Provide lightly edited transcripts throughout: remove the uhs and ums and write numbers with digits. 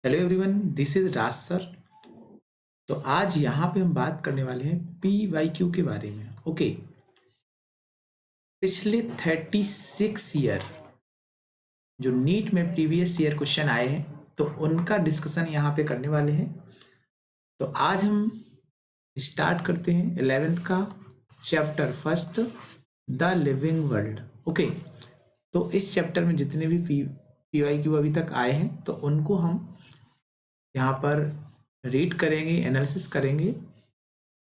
Hello everyone, this is Raj sir. तो आज यहाँ पे हम बात करने वाले हैं PYQ के बारे में। ओके, पिछले 36 ईयर जो नीट में प्रीवियस ईयर क्वेश्चन आए हैं तो उनका डिस्कशन यहाँ पे करने वाले हैं। तो आज हम स्टार्ट करते हैं 11th का chapter first, the living world. Okay, तो इस चैप्टर में जितने भी PYQ अभी तक आए हैं तो उनको हम यहाँ पर रीड करेंगे, एनालिसिस करेंगे।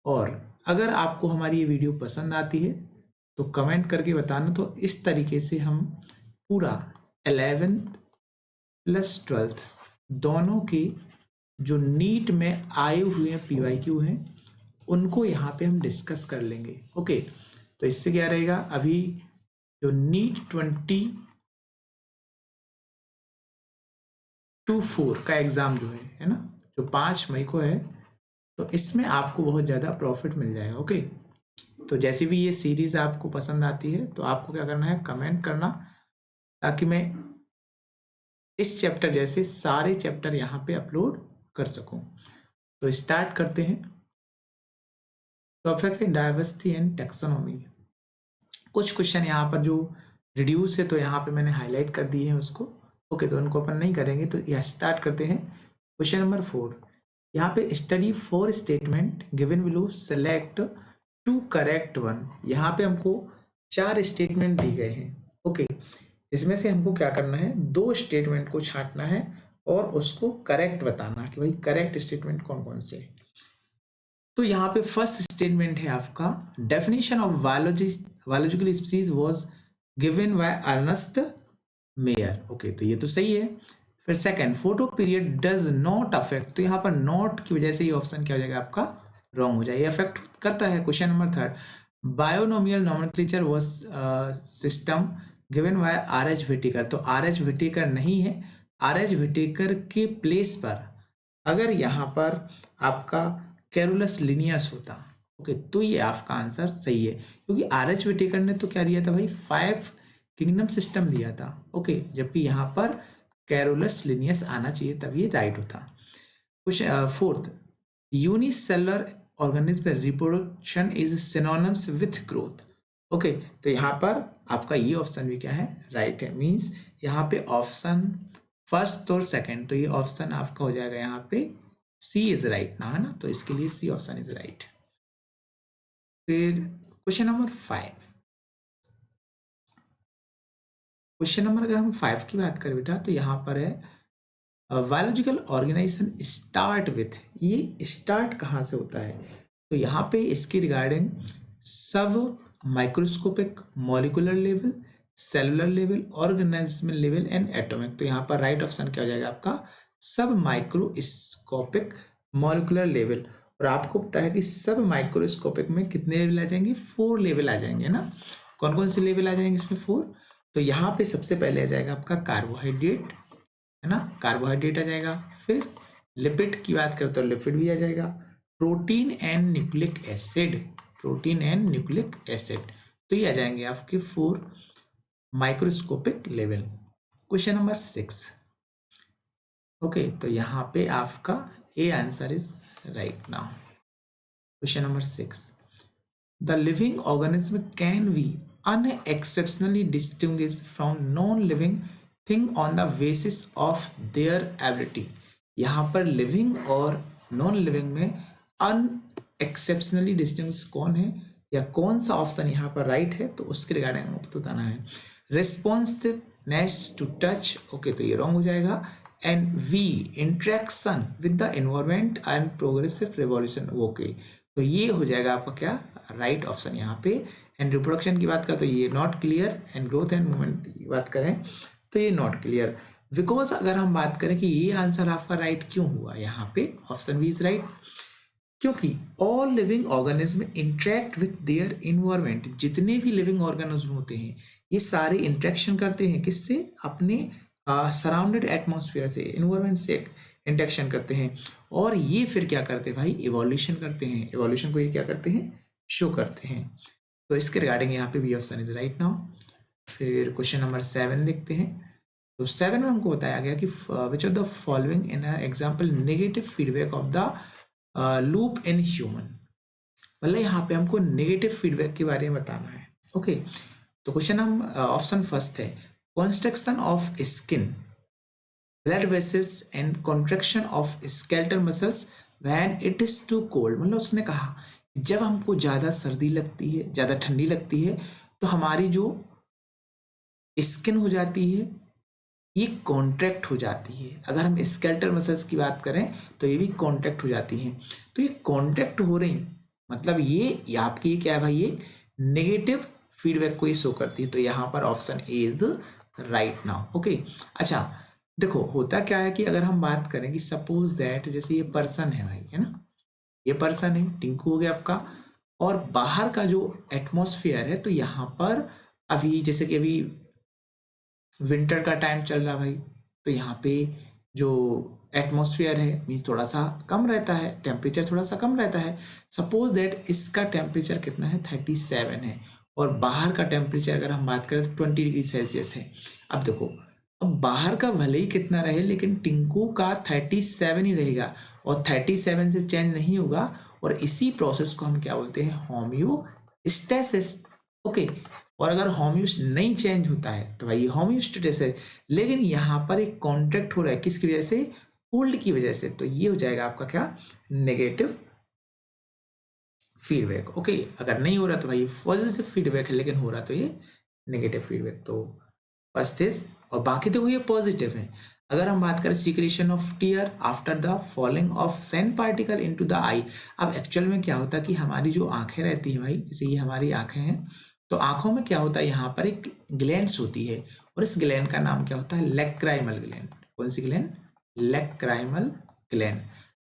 और अगर आपको हमारी ये वीडियो पसंद आती है तो कमेंट करके बताना। तो इस तरीके से हम पूरा 11th प्लस 12th दोनों के जो नीट में आए हुए PYQ हैं उनको यहाँ पे हम डिस्कस कर लेंगे। ओके, तो इससे क्या रहेगा, अभी जो नीट 2024 का एग्ज़ाम जो है ना, जो 5 मई को है, तो इसमें आपको बहुत ज़्यादा प्रॉफिट मिल जाएगा। ओके, तो जैसे भी ये सीरीज़ आपको पसंद आती है तो आपको क्या करना है, कमेंट करना, ताकि मैं इस चैप्टर जैसे सारे चैप्टर यहाँ पे अपलोड कर सकूँ। तो स्टार्ट करते हैं। टॉपिक है डाइवर्सिटी एंड टैक्सोनॉमी। कुछ क्वेश्चन यहाँ पर जो रिड्यूस है तो यहाँ पे मैंने हाईलाइट कर दिए हैं उसको। ओके, तो उनको अपन नहीं करेंगे। तो यह स्टार्ट करते हैं। क्वेश्चन नंबर 4, यहाँ पे study 4 statement given below, select 2 correct 1। यहाँ पे हमको 4 स्टेटमेंट दी गए हैं। ओके, इसमें से हमको क्या करना है, 2 स्टेटमेंट को छांटना है और उसको करेक्ट बताना कि भाई करेक्ट स्टेटमेंट कौन कौन से हैं। तो यहाँ पे फर्स्ट स्टेटमेंट है आपका, definition of biological species was given by Ernest Mayr. Okay, तो ये तो सही है। फिर second, photo period does not affect, तो यहाँ पर नॉट की वजह से ये ऑप्शन क्या हो जाएगा आपका, रॉन्ग हो जाएगा। अफेक्ट करता है। Question number 3, binomial nomenclature was system given by R.H. Whittaker, तो R.H. व्हिटेकर नहीं है। R.H. व्हिटेकर के प्लेस पर अगर यहाँ पर आपका कैरोलस लिनियस होता, ओके, तो ये आपका आंसर सही है, क्योंकि R.H. व्हिटेकर ने तो क्या दिया था भाई, 5 किंगडम सिस्टम दिया था। ओके, जबकि यहाँ पर कैरोलस लिनियस आना चाहिए, तब ये राइट होता। कुछ fourth, unicellular organism reproduction is synonyms with growth. Okay, तो यहाँ पर आपका ये ऑप्शन भी क्या है, राइट है। मींस यहाँ पे ऑप्शन फर्स्ट और सेकंड, तो ये ऑप्शन आपका हो जाएगा यहाँ पे सी इज राइट ना, है ना, तो इसके लिए सी ऑप्शन इज राइट। फिर क्वेश्चन नंबर 5, क्वेश्चन नंबर अगर हम 5 की बात करें बेटा, तो यहाँ पर है बायोलॉजिकल ऑर्गेनाइजेशन स्टार्ट विथ, ये स्टार्ट कहाँ से होता है, तो यहाँ पे इसके रिगार्डिंग सब microscopic, molecular level, cellular level, organism level and atomic. तो यहाँ पर राइट ऑप्शन क्या हो जाएगा आपका, सब माइक्रोस्कोपिक, मॉलिकुलर लेवल। और आपको पता है कि सब माइक्रोस्कोपिक में कितने लेवल आ जाएंगे, 4 लेवल आ जाएंगे ना। कौन कौन से लेवल आ जाएंगे इसमें, 4। तो यहाँ पे सबसे पहले आ जाएगा आपका कार्बोहाइड्रेट, है ना, कार्बोहाइड्रेट आ जाएगा। फिर लिपिड की बात करें तो लिपिड भी आ जाएगा। Protein and nucleic acid, protein and nucleic acid, तो ये आ जाएंगे आपके 4 microscopic level. Question number 6, okay, तो यहाँ पे आपका A answer is right now. Question number 6, the living organism can be unexceptionally distinguished from non-living thing on the basis of their ability। यहाँ पर लिविंग और नॉन लिविंग में unexceptionally distinguish कौन है, या कौन सा ऑप्शन यहाँ पर राइट है, तो उसके रिगार्डिंग हमको बताना है। रिस्पॉन्सिवनेस टू टच, ओके, तो ये रॉन्ग हो जाएगा। And we, interaction with the environment and progressive revolution, okay, तो ये हो जाएगा आपका क्या, राइट ऑप्शन यहाँ पे। एंड रिप्रोडक्शन की बात करें तो ये not clear. And growth and movement की बात करें तो ये नॉट क्लियर। बिकॉज अगर हम बात करें कि ये आंसर आपका राइट क्यों हुआ, यहाँ पे ऑप्शन बी इज राइट, क्योंकि all living organism interact with their environment, जितने भी लिविंग ऑर्गेनिज्म होते हैं ये सारे इंटरेक्शन करते हैं किससे, अपने सराउंडेड एटमॉस्फेयर से, इन्वायरमेंट से इंटरेक्शन करते हैं। और ये फिर क्या करते हैं भाई, इवोल्यूशन करते हैं। इवोल्यूशन को ये क्या करते हैं, शो करते हैं। तो इसके रिगार्डिंग यहाँ पे B option is right now. फिर क्वेश्चन नंबर 7 देखते हैं। तो 7 में हमको बताया गया कि which of the following in example negative feedback of the loop in human. मतलब यहाँ पे हमको नेगेटिव फीडबैक के बारे में बताना है। ओके, तो क्वेश्चन हम ऑप्शन फर्स्ट है construction of skin, blood vessels and contraction of skeletal muscles when it is too cold. मतलब उसने कहा जब हमको ज़्यादा सर्दी लगती है, ज़्यादा ठंडी लगती है, तो हमारी जो स्किन हो जाती है ये कॉन्ट्रैक्ट हो जाती है। अगर हम स्केलेटल मसल्स की बात करें तो ये भी कॉन्ट्रैक्ट हो जाती हैं। तो ये कॉन्ट्रैक्ट हो रही, मतलब ये आपकी क्या है भाई, ये नेगेटिव फीडबैक को ही शो करती है। तो यहाँ पर option A is right now. Okay, अच्छा देखो होता क्या है कि अगर हम बात करें कि सपोज दैट जैसे ये पर्सन है भाई, है ना, ये पर्सन है, टिंकू हो गया आपका, और बाहर का जो एटमॉस्फेयर है, तो यहाँ पर अभी जैसे कि अभी विंटर का टाइम चल रहा भाई, तो यहाँ पे जो एटमॉस्फेयर है मीन्स थोड़ा सा कम रहता है, टेम्परेचर थोड़ा सा कम रहता है। सपोज दैट इसका टेम्परेचर कितना है, 37 है, और बाहर का टेम्परेचर अगर हम बात करें तो 20 डिग्री सेल्सियस है। अब देखो, अब बाहर का भले ही कितना रहे लेकिन टिंकू का 37 ही रहेगा, और 37 से चेंज नहीं होगा, और इसी प्रोसेस को हम क्या बोलते हैं, होम्योस्टैसिस। ओके, और अगर होम्योस नहीं चेंज होता है तो भाई होम्योस्टेसिस है। लेकिन यहाँ पर एक कॉन्ट्रैक्ट हो रहा है किसकी वजह से, कोल्ड की वजह से, तो ये हो जाएगा आपका क्या, नेगेटिव फीडबैक। ओके, अगर नहीं हो रहा तो भाई पॉजिटिव फीडबैक है, लेकिन हो रहा तो ये नेगेटिव फीडबैक। तो फर्स्ट इज, और बाकी देखो ये पॉजिटिव है। अगर हम बात करें secretion of tear after the falling of sand particle into the eye. अब एक्चुअल में क्या होता है कि हमारी जो आंखें रहती हैं भाई, जैसे ये हमारी आंखें हैं, तो आंखों में क्या होता है, यहाँ पर एक ग्लैंड्स होती है, और इस ग्लैंड का नाम क्या होता है, लैक्राइमल ग्लैंड। कौन सी ग्लैंड, लैक्राइमल ग्लैंड।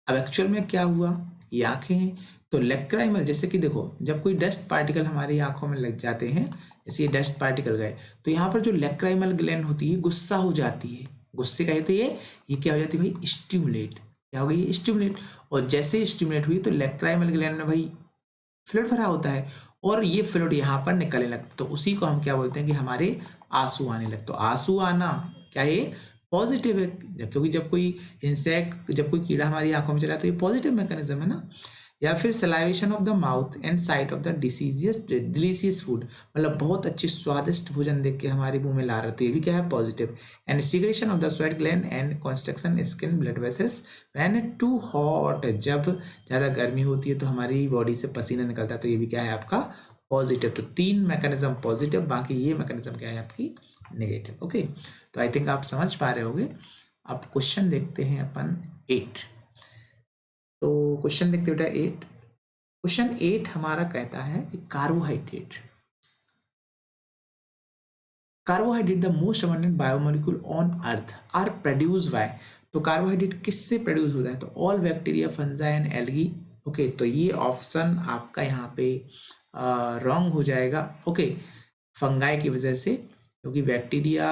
अब एक्चुअल में क्या हुआ, ये आंखें हैं, तो लैक्राइमल, जैसे कि देखो जब कोई डस्ट पार्टिकल हमारी आंखों में लग जाते हैं, जैसे ये डस्ट पार्टिकल गए, तो यहाँ पर जो लैक्राइमल ग्लैंड होती है गुस्सा हो जाती है। गुस्से का है तो ये क्या हो जाती है भाई, स्टिमुलेट। क्या हो गई, ये स्टिमुलेट। और जैसे स्टिमुलेट हुई तो लैक्राइमल ग्लैंड में भाई फ्लूइड भरा होता है, और ये फ्लूइड यहाँ पर निकलने लगता, तो उसी को हम क्या बोलते हैं कि हमारे आंसू आने लगते। तो आंसू आना क्या है, पॉजिटिव है, क्योंकि जब कोई इंसेक्ट, जब कोई कीड़ा हमारी आंखों में चला तो ये पॉजिटिव मैकेनिज्म है ना। या फिर salivation of the mouth and site of the delicious food, मतलब बहुत अच्छी स्वादिष्ट भोजन देख के हमारे मुंह में ला रहे, तो ये भी क्या है, positive. And secretion of the sweat gland and construction skin blood vessels when too hot, जब ज़्यादा गर्मी होती है तो हमारी बॉडी से पसीना निकलता है, तो ये भी क्या है आपका पॉजिटिव। तो 3 मैकेनिज्म पॉजिटिव, बाकी ये मैकेनिज्म क्या है आपकी नेगेटिव। ओके, तो आई थिंक आप समझ पा रहे होगे। अब क्वेश्चन देखते हैं अपन 8। तो क्वेश्चन देखते बेटा 8। क्वेश्चन 8 हमारा कहता है carbohydrate, carbohydrate the most abundant biomolecule on earth are produce by. तो कार्बोहाइड्रेट किससे प्रोड्यूस होता है, तो all bacteria, fungi and algae. Okay, तो ये ऑप्शन आपका यहाँ पे रॉन्ग हो जाएगा। ओके, फंगाई की वजह से, क्योंकि बैक्टीरिया,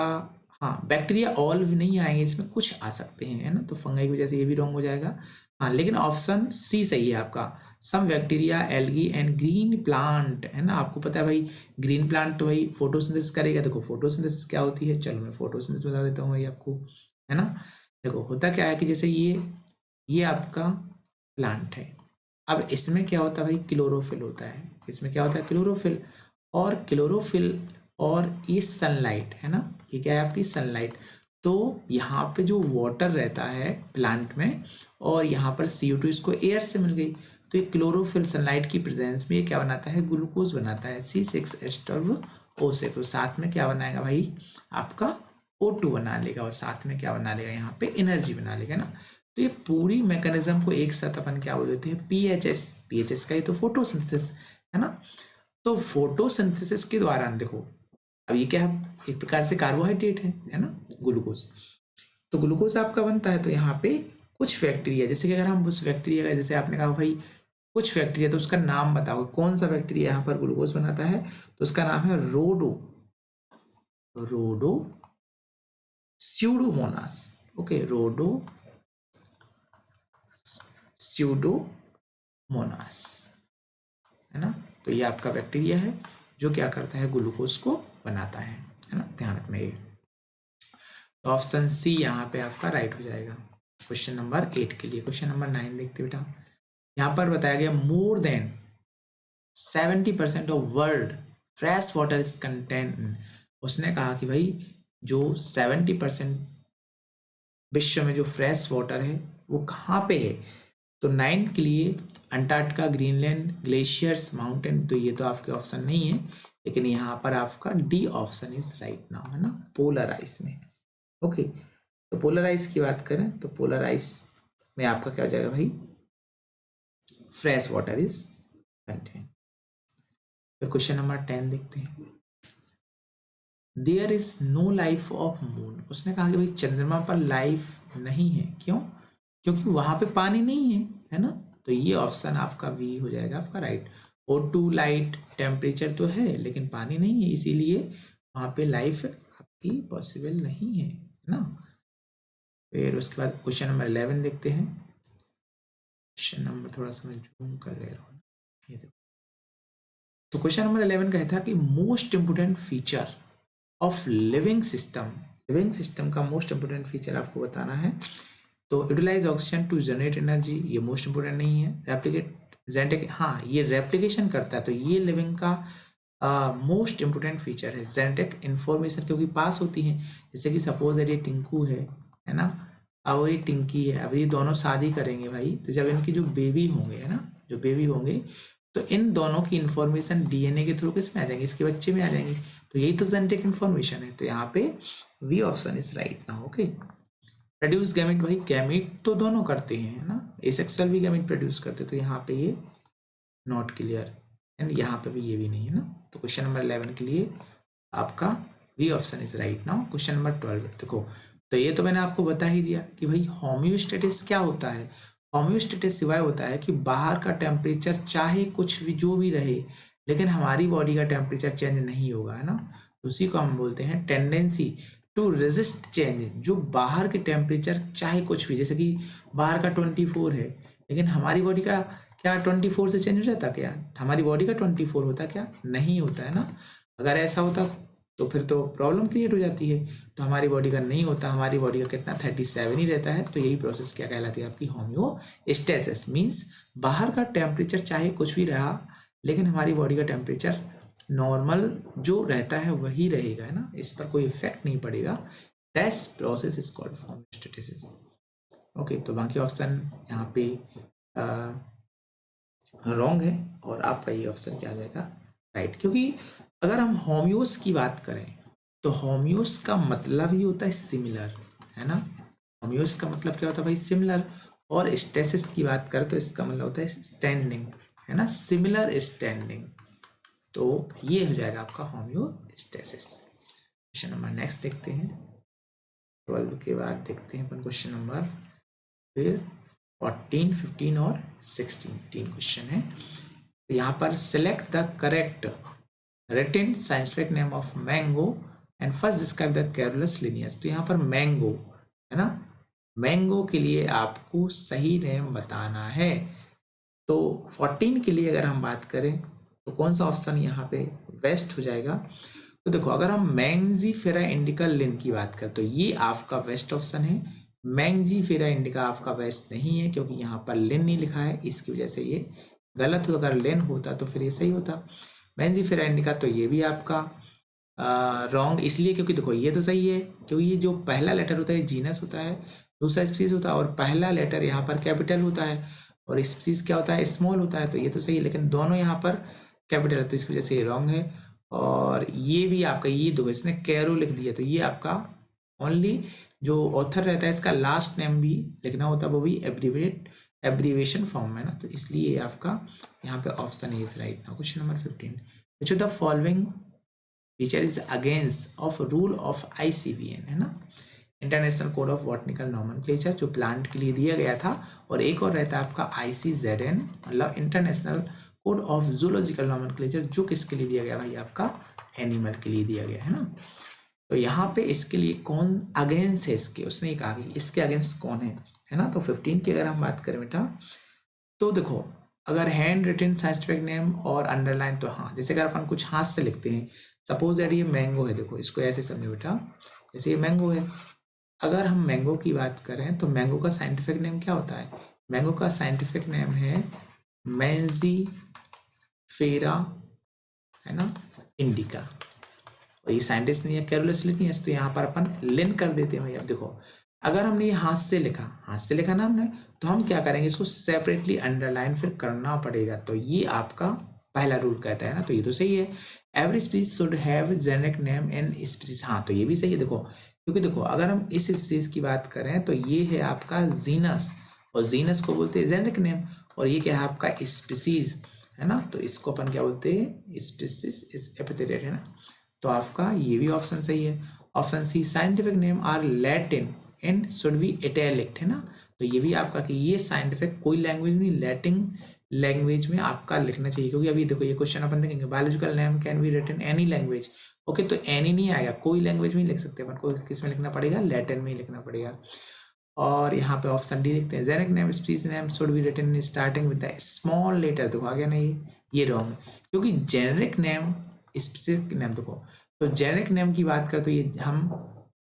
हाँ बैक्टीरिया ऑल भी नहीं आएंगे इसमें, कुछ आ सकते हैं, है ना, तो फंगाई की वजह से ये भी रॉन्ग हो जाएगा। हाँ, लेकिन ऑप्शन सी सही है आपका, some bacteria, algae and green plant, है ना। आपको पता है भाई ग्रीन प्लांट तो भाई फोटोसिंथेसिस करेगा। देखो फोटोसिंथेसिस क्या होती है, चलो मैं फोटोसिंथेसिस बता देता हूँ भाई आपको, है ना। देखो होता क्या है कि जैसे ये आपका प्लांट है, अब इसमें क्या होता है भाई, क्लोरोफिल होता है। इसमें क्या होता है, क्लोरोफिल, और क्लोरोफिल और ये सनलाइट, है ना, ये क्या है आपकी सनलाइट। तो यहाँ पे जो वाटर रहता है प्लांट में, और यहाँ पर CO2 इसको एयर से मिल गई, तो ये क्लोरोफिल सनलाइट की प्रेजेंस में ये क्या बनाता है, ग्लूकोज बनाता है, C6H12O6। तो साथ में क्या बनाएगा भाई, आपका O2 बना लेगा, और साथ में क्या बना लेगा, यहाँ पे एनर्जी बना लेगा ना। तो ये पूरी मैकेनिज्म को एक साथ अपन क्या बोल देते हैं, पीएचएस का ही तो फोटोसिंथेसिस है ना। तो फोटोसिंथेसिस के दौरान देखो, अब ये क्या है, एक प्रकार से कार्बोहाइड्रेट है ना, ग्लूकोज। तो ग्लूकोज आपका बनता है, तो यहाँ पे कुछ बैक्टीरिया, जैसे कि अगर हम उस बैक्टीरिया का, जैसे आपने कहा भाई कुछ बैक्टीरिया, तो उसका नाम बताओ, कौन सा बैक्टीरिया यहाँ पर ग्लूकोज बनाता है, तो उसका नाम है रोडो स्यूडोमोनास। ओके, रोडो स्यूडोमोनास, है ना। तो ये आपका बैक्टीरिया है जो क्या करता है, ग्लूकोज को बनाता है ना, ध्यान रखना ये। तो ऑप्शन सी यहाँ पे आपका राइट हो जाएगा क्वेश्चन नंबर 8 के लिए। क्वेश्चन नंबर 9 देखते बेटा। यहाँ पर बताया गया more than 70% of world fresh water is content. उसने कहा कि भाई जो 70% विश्व में जो फ्रेश वाटर है वो कहाँ पे है। तो 9 के लिए अंटार्कटिका, ग्रीनलैंड, ग्लेशियर्स, माउंटेन। तो ये तो आपके ऑप्शन नहीं है, लेकिन यहाँ पर आपका D option is right now, है ना, पोलर आइस में। ओके, तो पोलर आइस की बात करें तो पोलर आइस में आपका क्या हो जाएगा भाई, फ्रेश वाटर इज कंटेंट। फिर क्वेश्चन नंबर 10 देखते हैं। There is no life of moon. उसने कहा कि भाई चंद्रमा पर लाइफ नहीं है, क्यों? क्योंकि वहां पे पानी नहीं है ना। तो ये ऑप्शन आपका बी हो जाएगा आपका राइट। O2 लाइट टेम्परेचर तो है लेकिन पानी नहीं है, इसीलिए वहां पे लाइफ आपकी पॉसिबल नहीं है ना। फिर उसके बाद क्वेश्चन नंबर 11 देखते हैं। क्वेश्चन नंबर थोड़ा सा मैं जूम कर ले रहा हूँ, ये देखो। तो क्वेश्चन नंबर 11 कहता है कि most important feature of living system का मोस्ट इंपोर्टेंट फीचर आपको बताना है। तो utilise oxygen to generate energy, ये मोस्ट इंपोर्टेंट नहीं है। रेप्लिकेट जेनेटिक, हाँ ये रेप्लिकेशन करता है, तो ये लिविंग का मोस्ट इंपोर्टेंट फीचर है। जेनेटिक इंफॉर्मेशन क्योंकि पास होती है, जैसे कि सपोज ये टिंकू है ना, अब ये टिंकी है, अब ये दोनों शादी करेंगे भाई, तो जब इनके जो बेबी होंगे, है ना, जो बेबी होंगे, तो इन दोनों की इंफॉर्मेशन डीएनए के थ्रू किस में आ जाएंगे, इसके बच्चे में आ जाएंगे। तो यही तो जेनेटिक इंफॉर्मेशन है। तो यहाँ पे वी ऑप्शन इज राइट ना। ओके, प्रोड्यूस गैमेट, भाई गैमेट तो दोनों करते हैं, है ना, एसेक्सुअल भी गैमेट प्रोड्यूस करते हैं। तो यहाँ पे ये नॉट क्लियर, एंड यहाँ पे भी ये भी नहीं है ना। तो क्वेश्चन नंबर 11 के लिए आपका B option is right now. Question number 12 देखो। तो ये तो मैंने आपको बता ही दिया कि भाई होम्योस्टेटिस क्या होता है। होम्योस्टेटिस सिवाय होता है कि बाहर का टेम्परेचर चाहे कुछ भी जो भी रहे, लेकिन हमारी बॉडी का टेम्परेचर चेंज नहीं होगा, है ना। उसी को हम बोलते हैं टेंडेंसी टू रेजिस्ट चेंज। जो बाहर के टेम्परेचर चाहे कुछ भी, जैसे कि बाहर का 24 है, लेकिन हमारी बॉडी का क्या 24 से चेंज हो जाता क्या? हमारी बॉडी का 24 होता क्या? नहीं होता, है ना। अगर ऐसा होता तो फिर तो प्रॉब्लम क्रिएट हो जाती है। तो हमारी बॉडी का नहीं होता, हमारी बॉडी का कितना 37 ही रहता है। तो यही प्रोसेस क्या कहलाती है आपकी, होम्योस्टेसिस। मीन्स बाहर का टेम्परेचर चाहे कुछ भी रहा, लेकिन हमारी बॉडी का टेम्परेचर नॉर्मल जो रहता है वही रहेगा, है ना, इस पर कोई इफेक्ट नहीं पड़ेगा। That process is called homeostasis. Okay, तो बाकी ऑप्शन यहाँ पे रॉन्ग है और आपका ये ऑप्शन क्या आ जाएगा, राइट। क्योंकि अगर हम होम्योस की बात करें तो होम्योस का मतलब ही होता है सिमिलर, है ना। होम्योस का मतलब क्या होता है भाई, सिमिलर। और स्टेसिस की बात करें तो इसका मतलब होता है स्टैंडिंग, है ना, सिमिलर स्टैंडिंग। तो ये हो जाएगा आपका होम्योस्टेसिस। क्वेश्चन नंबर नेक्स्ट देखते हैं। 12 के बाद देखते हैं अपन क्वेश्चन नंबर फिर 14, 15 और 16 तीन क्वेश्चन है। तो यहाँ पर select the correct written scientific name of mango and first describe the Carolus Linnaeus. तो यहाँ पर मैंगो, है ना, मैंगो के लिए आपको सही नेम बताना है। तो 14 के लिए अगर हम बात करें तो कौन सा ऑप्शन यहाँ पे वेस्ट हो जाएगा। तो देखो, अगर हम मैंजीफेरा इंडिका लिन की बात करें तो ये आपका वेस्ट ऑप्शन है। मैंजीफेरा इंडिका आपका वेस्ट नहीं है, क्योंकि यहाँ पर लिन नहीं लिखा है, इसकी वजह से ये गलत हो। अगर लिन होता तो फिर ये सही होता। मैंजीफेरा इंडिका, तो ये भी आपका रॉन्ग इसलिए क्योंकि देखो ये तो सही है, क्योंकि ये जो पहला लेटर होता है जीनस होता है, दूसरा स्पीसीज होता है, और पहला लेटर यहाँ पर कैपिटल होता है और स्पीसीज क्या होता है, स्मॉल होता है। तो ये तो सही है, लेकिन दोनों यहाँ पर कैपिटल है, तो इसकी वजह से ये रॉन्ग है। और ये भी आपका, ये दो इसने कैरो लिख दिया, तो ये आपका ओनली जो ऑथर रहता है इसका लास्ट नेम भी लिखना होता है, वो भी एब्रीवेशन फॉर्म में ना। तो इसलिए ये आपका यहाँ पे option is right now. Question number 15, which of the following feature is against of rule of ICVN, है ना, international code of botanical nomenclature, जो प्लांट के लिए दिया गया था। और एक और रहता है आपका ICZN, मतलब international code of zoological nomenclature, जो किसके लिए दिया गया भाई, आपका एनिमल के लिए दिया गया, है ना। तो यहाँ पे इसके लिए कौन अगेंस्ट है इसके, उसने ये कहा कि इसके अगेंस्ट कौन है ना। तो 15 की अगर हम बात करें बेटा, तो देखो अगर हैंड रिटन साइंटिफिक नेम और अंडरलाइन, तो हाँ, जैसे अगर अपन कुछ हाथ से लिखते हैं, सपोज दैट ये मैंगो है, देखो इसको ऐसे समझो बेटा, जैसे ये मैंगो है, अगर हम मैंगो की बात करें तो मैंगो का साइंटिफिक नेम क्या होता है? मैंगो का साइंटिफिक नेम है मैंजी फेरा, है ना, इंडिका। और ये साइंटिस्ट नहीं है, कैरोलस लिखी है, तो यहाँ पर अपन लिन कर देते हैं भाई। अब देखो, अगर हमने ये हाथ से लिखा ना हमने, तो हम क्या करेंगे, इसको सेपरेटली अंडरलाइन फिर करना पड़ेगा। तो ये आपका पहला रूल कहता है ना, तो ये तो सही है। Every species should have generic name and species, हाँ तो ये भी सही है। देखो, क्योंकि देखो अगर हम इस स्पीसीज की बात करें तो ये है आपका जीनस, और जीनस को बोलते हैं जेनेरिक नेम, और ये क्या है आपका स्पीसीज, है ना, तो इसको अपन क्या बोलते हैं, स्पीसीज इज एपिथेटेड, है ना। तो आपका ये भी ऑप्शन सही है। Option C, scientific name are Latin and should be italic, है ना, तो ये भी आपका कि ये साइंटिफिक कोई लैंग्वेज में, लैटिन लैंग्वेज में आपका लिखना चाहिए। क्योंकि अभी देखो ये क्वेश्चन अपन देखेंगे, biological name can be written any language, okay, तो एनी नहीं आएगा, कोई लैंग्वेज में ही लिख सकते हैं अपन को, किस में लिखना पड़ेगा, लैटिन में ही लिखना पड़ेगा। और यहाँ पे ऑप्शन डी देखते हैं, generic name species name should be written starting with the small letter. देखो आ गया ना, ये रॉन्ग है, क्योंकि जेनेरिक नेम स्पेसिफिक नेम, देखो तो जेनेरिक नेम की बात करें तो ये हम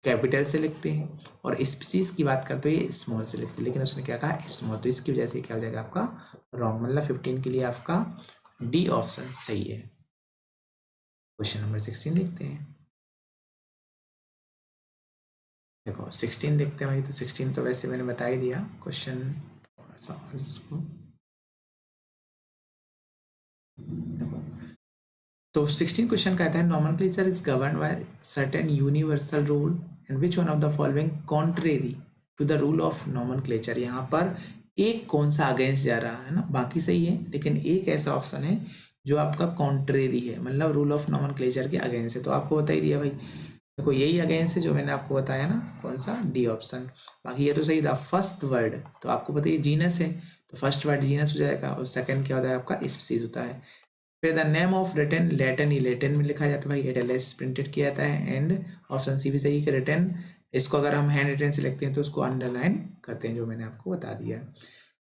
कैपिटल से लिखते हैं, और स्पीसीज की बात करें तो ये स्मॉल से लिखते हैं, लेकिन उसने क्या कहा, स्मॉल, तो इसकी वजह से क्या हो जाएगा आपका रॉन्ग, मतलब 15 के लिए आपका डी ऑप्शन सही है। क्वेश्चन नंबर 16 देखते हैं। देखो 16 देखते हैं भाई, तो 16 तो वैसे मैंने बता ही दिया क्वेश्चन, इसको देखो, तो 16 क्वेश्चन कहता है, nomenclature is governed by certain universal rule and which one of the following contrary to the rule of nomenclature. यहाँ पर एक कौन सा अगेंस्ट जा रहा है ना, बाकी सही है, लेकिन एक ऐसा ऑप्शन है जो आपका कॉन्ट्रेरी है, मतलब रूल ऑफ नॉमेनक्लेचर के अगेंस्ट है। तो आपको बता ही दिया भाई, देखो यही अगेंस्ट है जो मैंने आपको बताया ना, कौन सा, डी ऑप्शन। बाकी ये तो सही था। फर्स्ट वर्ड तो आपको पता है जीनस है, तो फर्स्ट वर्ड जीनस हो जाएगा, और सेकंड क्या होता है आपका स्पीसीज होता है। फिर the name of written, Latin, ही लैटिन में लिखा जाता है भाई, एटलस प्रिंटेड किया जाता है। एंड ऑप्शन सी भी सही है कि रिटन, इसको अगर हम हैंड रिटन से लिखते हैं तो उसको अंडरलाइन करते हैं, जो मैंने आपको बता दिया।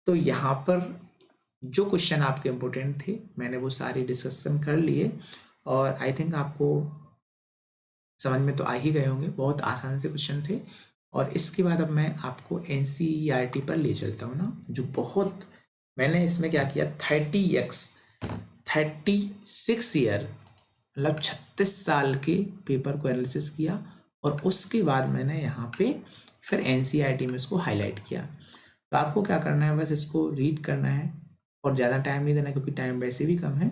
तो यहाँ पर जो क्वेश्चन आपके इम्पोर्टेंट थे मैंने वो सारी डिस्कशन कर लिए, और आई थिंक आपको समझ में तो आ ही गए होंगे, बहुत आसान से क्वेश्चन थे। और इसके बाद अब मैं आपको NCERT पर ले चलता हूँ ना, जो बहुत, मैंने इसमें क्या किया, 36 ईयर, मतलब 36 साल के पेपर को एनालिसिस किया, और उसके बाद मैंने यहाँ पे फिर NCERT में इसको हाईलाइट किया। तो आपको क्या करना है, बस इसको रीड करना है, और ज़्यादा टाइम नहीं देना, क्योंकि टाइम वैसे भी कम है।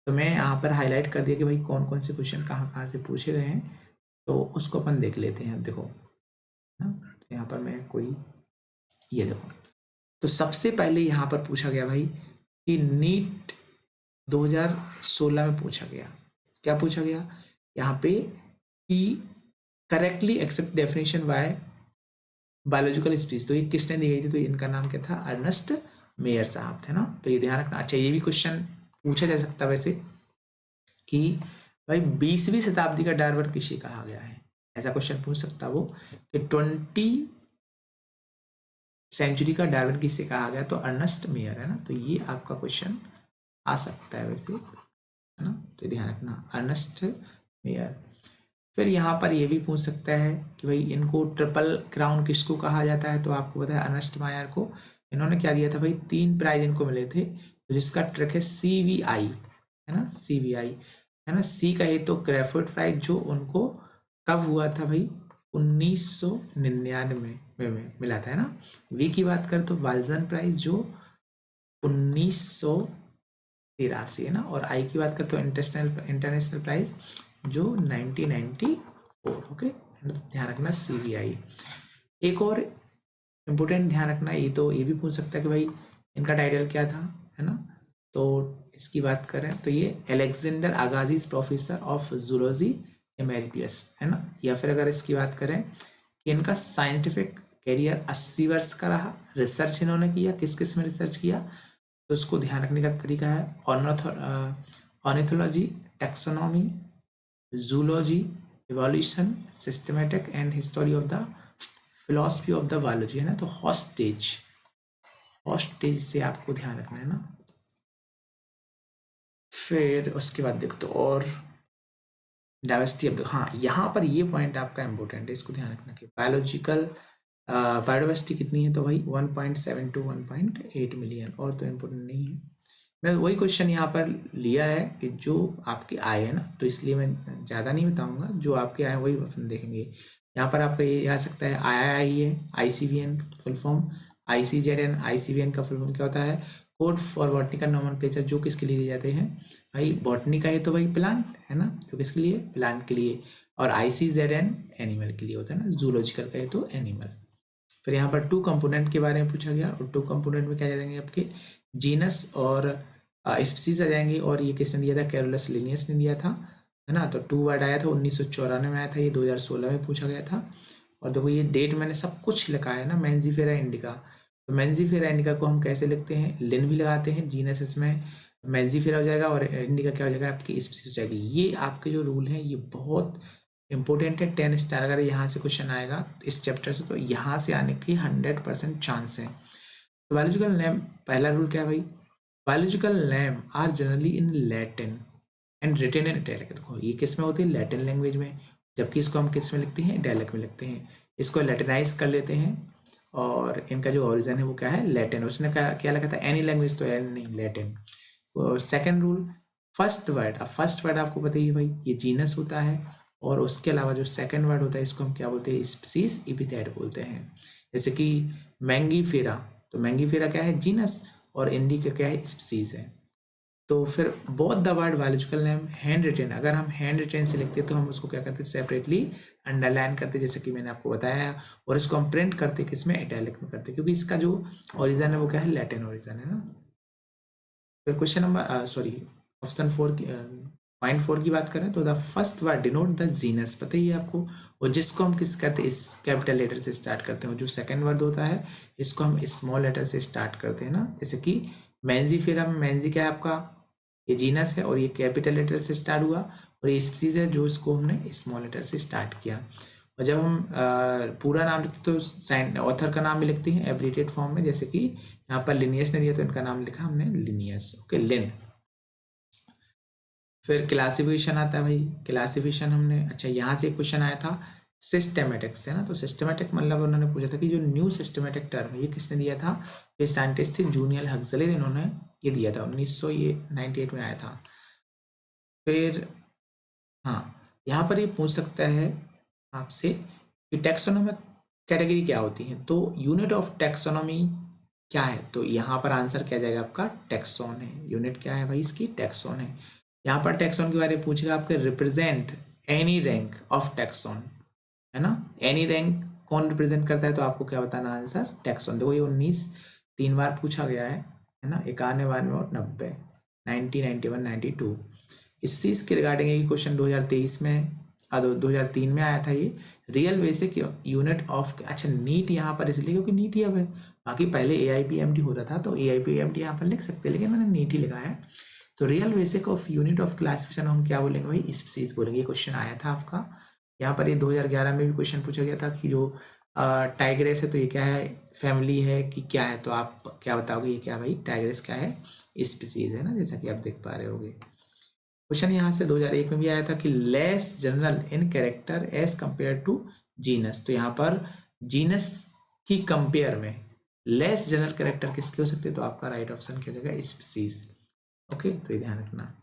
तो मैं यहाँ पर हाईलाइट कर दिया कि भाई कौन कौन से क्वेश्चन कहाँ कहाँ से पूछे गए हैं, तो उसको अपन देख लेते हैं। देखो ना, तो यहाँ पर मैं कोई, ये देखो, तो सबसे पहले यहाँ पर पूछा गया भाई कि नीट 2016 में पूछा गया, क्या पूछा गया यहाँ पे, कि correctly accept definition by biological species, तो ये किसने दी गई थी, तो इनका नाम क्या था, अर्नेस्ट मेयर साहब थे ना। तो ये ध्यान रखना। अच्छा, ये भी क्वेश्चन पूछा जा सकता है वैसे कि भाई 20वीं शताब्दी का डार्विन किसे कहा गया है, ऐसा क्वेश्चन पूछ सकता वो, कि 20 सेंचुरी का डार्विन किससे कहा गया, तो अर्नेस्ट मेयर, है ना। तो ये आपका क्वेश्चन आ सकता है वैसे, है ना, तो ध्यान रखना, अर्नेस्ट मेयर। फिर यहाँ पर ये भी पूछ सकता है कि भाई इनको ट्रिपल क्राउन किसको कहा जाता है, तो आपको पता है अर्नेस्ट मायर को। इन्होंने क्या दिया था भाई, 3 प्राइज इनको मिले थे, तो जिसका ट्रिक है CVI, है ना, CVI, है ना। सी का ये तो क्रेफर्ड प्राइज, जो उनको कब हुआ था भाई, 1999 में मिला था, है ना। वी की बात करें तो वाल्जन प्राइज, जो 1983, है ना। और आई की बात करें तो इंटरनेशनल प्राइज, जो 1994, ओके, ध्यान रखना CVI। एक और इम्पोर्टेंट ध्यान रखना, ये भी पूछ सकता है कि भाई इनका टाइटल क्या था, है ना। तो इसकी बात करें तो ये Alexander Agassiz professor of zoology emeritus, है ना। या फिर अगर इसकी बात करें कि इनका साइंटिफिक करियर 80 वर्ष का रहा, रिसर्च इन्होंने किया, किस किस में रिसर्च किया, तो उसको ध्यान रखने का तरीका है ornithology, taxonomy, zoology, evolution, systematic and history of the philosophy of the biology, है ना। तो हॉस्टेज से आपको ध्यान रखना है ना। फिर उसके बाद देखो, तो और डाइवर्सिटी ऑफ द, हाँ यहाँ पर ये पॉइंट आपका इंपॉर्टेंट है, इसको ध्यान रखना कि बायोलॉजिकल बायोडाइवर्सिटी कितनी है, तो भाई 1.7 to 1.8 मिलियन, और तो इम्पोर्टेंट नहीं है। मैं वही क्वेश्चन यहाँ पर लिया है कि जो आपके आए है ना, तो इसलिए मैं ज़्यादा नहीं बताऊंगा, जो आपके आए वही अपन देखेंगे। यहाँ पर आपका ये आ सकता है आई है, ICVN full form, ICZN, ICVN का फुल फॉर्म क्या होता है, कोड फॉर बॉटनिकल नोमेनक्लेचर, जो किसके लिए दिए जाते हैं भाई, बॉटनी का है तो भाई प्लांट है ना, जो किसके लिए, प्लांट के लिए, और ICZN एनिमल के लिए होता है ना, जूलॉजिकल का है तो एनिमल। फिर यहाँ पर 2 कंपोनेंट के बारे में पूछा गया, और 2 कंपोनेंट में क्या जाएंगे आपके, जीनस और स्पीसीज आ जाएंगे, और ये किसने दिया था, कैरोलस लिनियस ने दिया था, है ना। तो 2 वर्ड आया था, 1994 में आया था, ये 2016 में पूछा गया था। और देखो ये डेट मैंने सब कुछ लिखा है ना, मेंजीफेरा इंडिका, तो मेंजीफेरा इंडिका को हम कैसे लिखते हैं, लिन भी लगाते हैं, जीनस इसमें मेंजीफेरा हो जाएगा, और इंडिका क्या हो जाएगा, आपकी स्पीसीज हो जाएगी। ये आपके जो रूल हैं ये बहुत इंपॉर्टेंट है, 10 स्टार अगर यहाँ से क्वेश्चन आएगा इस चैप्टर से, तो यहाँ से आने की 100% चांस है। तो बायोलॉजिकल नेम, पहला रूल क्या है भाई, biological name are generally in Latin and written in italic. देखो ये किस में होती है, लैटिन लैंग्वेज में, जबकि इसको हम किस में लिखते हैं, इटैलिक में लिखते हैं। इसको लैटिनाइज कर लेते हैं, और इनका जो ओरिजिन है वो क्या है, लैटिन। उसने क्या लिखा था, एनी लैंग्वेज, तो नहीं, Latin. Second rule, first word, अब फर्स्ट वर्ड आपको बताइए भाई, ये जीनस होता है, और उसके अलावा जो सेकंड वर्ड होता है इसको हम क्या बोलते हैं, स्पीसीज एपिथेट बोलते हैं। जैसे कि मैंगीफेरा, तो मैंगीफेरा क्या है, जीनस, और इंडिका क्या है, स्पीसीज है। तो फिर both the word biological name hand retain, अगर हम हैंड रिटेन से लिखते तो हम उसको क्या करते, सेपरेटली अंडरलाइन करते, जैसे कि मैंने आपको बताया, और इसको हम प्रिंट करते किसमें, इटैलिक में करते, क्योंकि इसका जो ओरिजिन है वो क्या है, लैटिन ओरिजिन है ना। फिर क्वेश्चन नंबर सॉरी ऑप्शन 4 की पॉइंट 4 की बात करें, तो the first word denote the genus, पता ही है आपको, और जिसको हम किस करते हैं, इस कैपिटल लेटर से स्टार्ट करते हैं। जो सेकंड वर्ड होता है इसको हम स्मॉल लेटर से स्टार्ट करते हैं ना, जैसे कि मैंजीफेरा में मैंजी क्या है आपका, ये जीनस है, और ये कैपिटल लेटर से स्टार्ट हुआ, और ये स्पीसीज है जो इसको हमने स्मॉल लेटर से स्टार्ट किया। और जब हम पूरा नाम लिखते तो साइन ऑथर का नाम भी लिखते हैं एब्रिटेड फॉर्म में, जैसे कि यहाँ पर लिनियस ने दिया तो इनका नाम लिखा हमने लिनियस, ओके, लिन। फिर क्लासिफिकेशन आता है भाई, क्लासिफिकेशन हमने, अच्छा यहाँ से एक क्वेश्चन आया था सिस्टेमेटिक से ना, तो सिस्टेमेटिक मतलब उन्होंने पूछा था कि जो न्यू सिस्टेमेटिक टर्म ये किसने दिया था, ये साइंटिस्ट थे जूनियल हक्सले, इन्होंने ये दिया था 1998 में आया था। फिर हाँ, यहाँ पर ये पूछ सकता है आपसे कि टैक्सोनॉमिक कैटेगरी क्या होती है, तो यूनिट ऑफ टैक्सोनॉमी क्या है, तो यहाँ पर आंसर क्या जाएगा आपका, टैक्सोन है। यूनिट क्या है भाई इसकी, टैक्सोन है। यहाँ पर टैक्सोन के बारे में पूछेगा आपके, represent any rank of taxon, है ना, एनी रैंक कौन रिप्रेजेंट करता है, तो आपको क्या बताना आंसर, टैक्सोन। देखो ये 19 3 बार पूछा गया है ना, 91, 92 और 90, 90, 91, 92। स्पीसीज के रिगार्डिंग ये क्वेश्चन 2023 में 2003 में आया था, ये रियल बेसिक यूनिट ऑफ, अच्छा नीट यहाँ पर इसलिए क्योंकि नीट ही अब है, बाकी पहले AIPMT होता था तो AIPMT यहाँ पर लिख सकते हैं, लेकिन मैंने नीट ही लिखा है। तो real basic of unit of classification हम क्या बोलेंगे भाई, स्पीसीज बोलेंगे। ये क्वेश्चन आया था आपका यहाँ पर, ये 2011 में भी क्वेश्चन पूछा गया था कि जो टाइग्रेस है तो ये क्या है, फैमिली है कि क्या है, तो आप क्या बताओगे, ये क्या भाई, टाइग्रेस क्या है, स्पीसीज है ना, जैसा कि आप देख पा रहे होगे। क्वेश्चन यहाँ से 2001 में भी आया था कि less general in character as compare to genus, तो यहाँ पर जीनस की कंपेयर में लेस जनरल कैरेक्टर किसके हो सकते हैं, तो आपका राइट ऑप्शन क्या हो जाएगा, स्पीसीज, ओके, तो ये ध्यान रखना।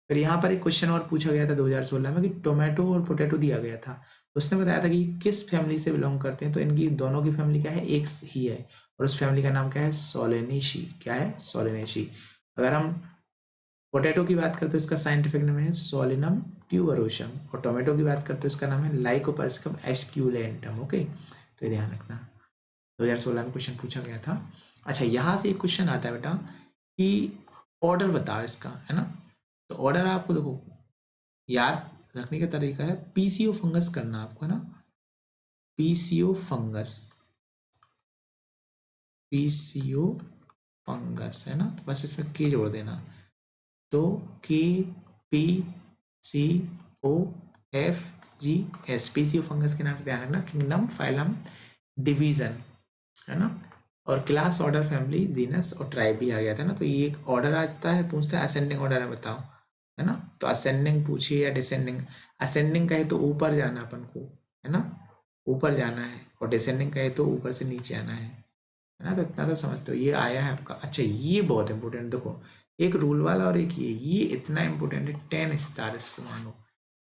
फिर यहाँ पर एक क्वेश्चन और पूछा गया था 2016 में कि टोमेटो और पोटैटो दिया गया था, तो उसने बताया था कि किस फैमिली से बिलोंग करते हैं, तो इनकी दोनों की फैमिली क्या है, एक ही है, और उस फैमिली का नाम क्या है, सोलेनेशी, क्या है, सोलेनेशी। अगर हम पोटैटो की बात करते हैं तो इसका साइंटिफिक नेम है सोलिनम ट्यूबरोसम, और टोमेटो की बात करते हैं उसका नाम है लाइकोपर्सिकम एस्क्यूलेंटम, ओके, तो ये ध्यान रखना। 2016 में क्वेश्चन पूछा गया था। अच्छा यहाँ से एक क्वेश्चन आता है बेटा कि ऑर्डर बताओ इसका, है ना, तो ऑर्डर आपको देखो याद रखने का तरीका है, पीसीओ फंगस करना आपको, है ना, पीसीओ फंगस, पीसीओ फंगस, है ना, बस इसमें के जोड़ देना, तो KPCOFGS, पीसीओ फंगस के नाम से ध्यान रखना, किंगडम, फाइलम, डिवीजन, है ना, और क्लास, ऑर्डर, फैमिली, जीनस और ट्राइब भी आ गया था ना, तो ये एक ऑर्डर आता है, पूछता है असेंडिंग ऑर्डर है बताओ, है ना, तो असेंडिंग पूछिए या डिसेंडिंग, असेंडिंग कहे तो ऊपर जाना अपन को, है ना, ऊपर जाना है, और डिसेंडिंग कहे तो ऊपर से नीचे आना है ना। तो इतना तो समझते हो, ये आया है आपका। अच्छा ये बहुत इंपॉर्टेंट, देखो एक रूल वाला और एक ये इतना इंपॉर्टेंट है, 10 स्टार इसको मानो।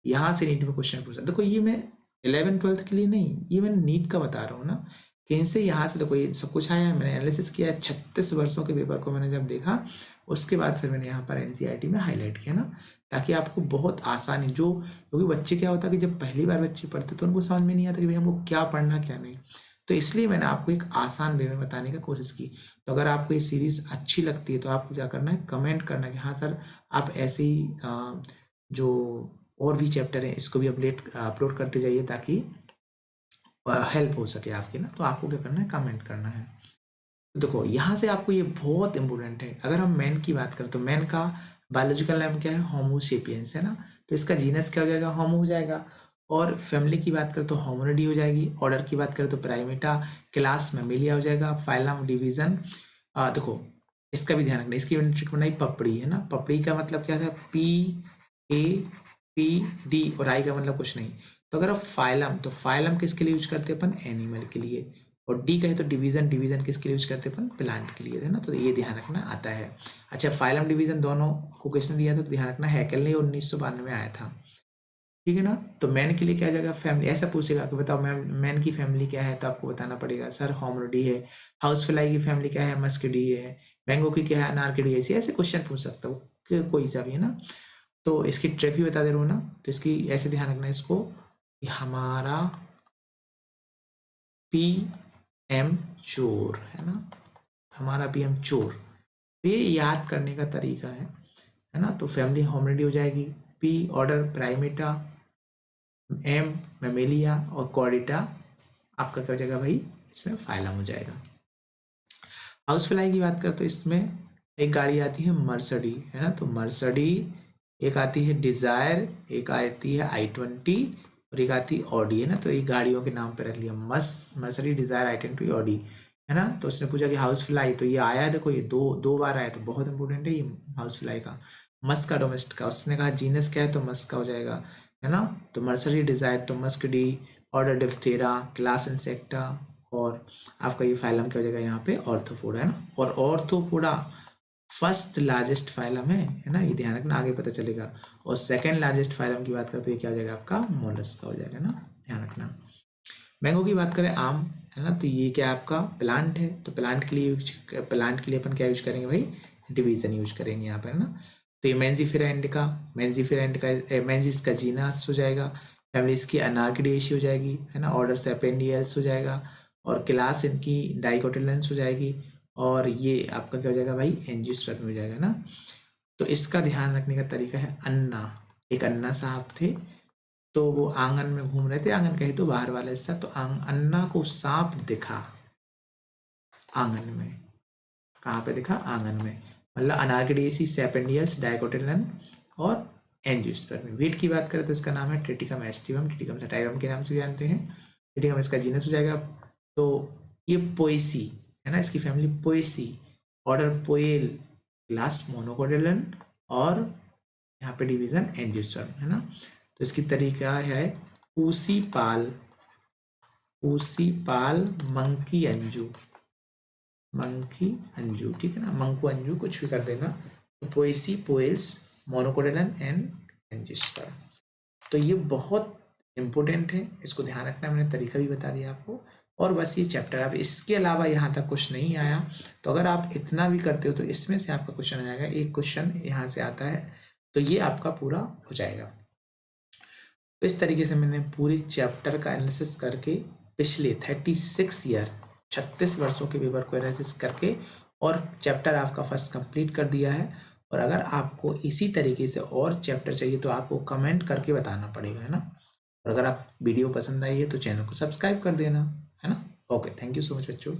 यहाँ से नीट में क्वेश्चन पूछा, देखो ये मैं 11th-12th के लिए नहीं, ये मैं नीट का बता रहा हूँ ना, कि इनसे यहाँ से देखो ये सब कुछ आया है, मैंने एनालिसिस किया है 36 वर्षों के पेपर को मैंने जब देखा, उसके बाद फिर मैंने यहाँ पर एनसीईआरटी में हाईलाइट किया ना, ताकि आपको बहुत आसानी, जो क्योंकि बच्चे क्या होता है कि जब पहली बार बच्चे पढ़ते तो उनको समझ में नहीं आता कि भाई हमको क्या पढ़ना क्या नहीं, तो इसलिए मैंने आपको एक आसान वे में बताने की कोशिश की। तो अगर आपको ये सीरीज़ अच्छी लगती है तो आपको क्या करना है, कमेंट करना कि हाँ सर आप ऐसे ही जो और भी चैप्टर हैं इसको भी अपलोड करते जाइए, ताकि हेल्प हो सके आपकी ना। तो आपको क्या करना है, कमेंट करना है। तो देखो यहाँ से आपको ये बहुत इंपॉर्टेंट है। अगर हम मैन की बात करें तो मैन का बायोलॉजिकल नेम क्या है, होमो सेपियंस, है ना, तो इसका जीनस क्या हो जाएगा, होमो हो जाएगा। और फैमिली की बात करें तो होमिनिडी हो जाएगी। ऑर्डर की बात करें तो प्राइमेटा, क्लास मैमेलिया हो जाएगा। फाइलम डिवीजन, देखो इसका भी ध्यान रखना, इसकी ट्रिक बनाई पपड़ी, है ना, पपड़ी का मतलब क्या था, PAPD, और आई का मतलब कुछ नहीं। तो अगर आप फाइलम, तो फाइलम किसके लिए यूज करते हैं अपन, एनिमल के लिए। और डी कहे तो डिवीजन, डिवीजन किसके लिए यूज करते हैं अपन, प्लांट के लिए, है ना, तो ये ध्यान रखना आता है। अच्छा फाइलम डिवीजन दोनों को किसने दिया था, तो ध्यान रखना हैकेल ने 1992 में आया था, ठीक है ना। तो मैन के लिए क्या जाएगा, फैमिली, ऐसा पूछेगा कि बताओ मैम मैन की फैमिली क्या है, तो आपको बताना पड़ेगा सर होमिनिडी है। हाउस फ्लाई की फैमिली क्या है, मस्किडी है। मैंगो की क्या है, अनारकिडी है। ऐसे कोश्चन पूछ सकता हूँ कि कोई सा भी, है ना। तो इसकी ट्रिक भी बता दे रहा हूँ ना, तो इसकी ऐसे ध्यान रखना है इसको कि हमारा PM चोर, है ना, हमारा PM चोर, तो ये याद करने का तरीका है ना। तो फैमिली होमिनिडी हो जाएगी, P order Primata, M Mammalia, और कॉर्डिटा आपका क्या हो जाएगा भाई, इसमें फाइलम हो जाएगा। हाउस फ्लाई की बात करें तो इसमें एक गाड़ी आती है मर्सडी, है ना, तो मर्सडी, एक आती है डिज़ायर, एक आती है I-20, और एक आती है ऑडी, है ना। तो ये गाड़ियों के नाम पे रख लिया, मर्सडी, डिज़ायर, I-20, ऑडी, है ना। तो उसने पूछा कि हाउस फ्लाई, तो ये आया है, देखो ये दो बार आया, तो बहुत इंपॉर्टेंट है ये हाउस फ्लाई का। मस्क का, डोमेस्टिक का, उसने कहा जीनस क्या है, तो मस्क का हो जाएगा, है ना। तो मर्सडी, डिज़ायर, तो मस्कडी, ऑर्डर डिप्थेरा, क्लास इंसेक्टा, और आपका ये फाइलम क्या हो जाएगा यहाँ पे, ऑर्थोपोडा, है ना। और ऑर्थोपोडा फर्स्ट लार्जेस्ट फाइलम है ना, ये ध्यान रखना, आगे पता चलेगा। और सेकंड लार्जेस्ट फाइलम की बात करें तो ये क्या हो जाएगा आपका, मोलस्का हो जाएगा ना, ध्यान रखना। मैंगो की बात करें, आम, है ना, तो ये क्या आपका प्लांट है, तो प्लांट के लिए अपन क्या यूज करेंगे भाई, डिवीजन यूज करेंगे यहाँ पर, है ना। तो ये मेंजिफेरा इंडिका, मेंजिस का जीनस हो जाएगा। फैमिली इसकी अनार्किडेसी हो जाएगी, है ना। ऑर्डर से अपेंडियल्स हो जाएगा, और क्लास इनकी डाइकोटिलेंस हो जाएगी, और ये आपका क्या हो जाएगा भाई, एंजियोस्पर्म हो जाएगा ना। तो इसका ध्यान रखने का तरीका है, अन्ना, एक अन्ना साहब थे, तो वो आंगन में घूम रहे थे, आंगन कहे तो बाहर वाला हिस्सा, तो अन्ना को सांप दिखा आंगन में, कहाँ पे दिखा, आंगन में, मतलब अनार्किडेसी, सेपेंडियल्स, डाइकोटिलन, और एंजियोस्पर्म। वीट की बात करें तो इसका नाम है ट्रिटिकम एस्टिवम, ट्रिटिकम सटाइवम के नाम से भी जानते हैं। ट्रिटिकम इसका जीनस हो जाएगा। तो ये पोएसी, है ना, इसकी फैमिली पोएसी, ऑर्डर पोएल, क्लास मोनोकोटिलन, और यहाँ पे डिवीजन एंजियोस्पर्म, है ना। तो इसकी तरीका है पूसीपाल, मंकी अंजू, ठीक है ना, मंकू अंजू कुछ भी कर देना। तो पोएसी, पोएल्स, मोनोकोटिलन एंड एंजियोस्पर्म। तो ये बहुत इंपॉर्टेंट है, इसको ध्यान रखना, मैंने तरीका भी बता दिया आपको। और बस ये चैप्टर, अब इसके अलावा यहाँ तक कुछ नहीं आया, तो अगर आप इतना भी करते हो तो इसमें से आपका क्वेश्चन आ जाएगा, एक क्वेश्चन यहाँ से आता है, तो ये आपका पूरा हो जाएगा। तो इस तरीके से मैंने पूरी चैप्टर का एनालिसिस करके पिछले 36 वर्षों के पेपर को एनालिसिस करके और चैप्टर आपका फर्स्ट कंप्लीट कर दिया है। और अगर आपको इसी तरीके से और चैप्टर चाहिए तो आपको कमेंट करके बताना पड़ेगा, है ना। और अगर आप वीडियो पसंद आई है तो चैनल को सब्सक्राइब कर देना, है ना। Okay, thank you so much बच्चों।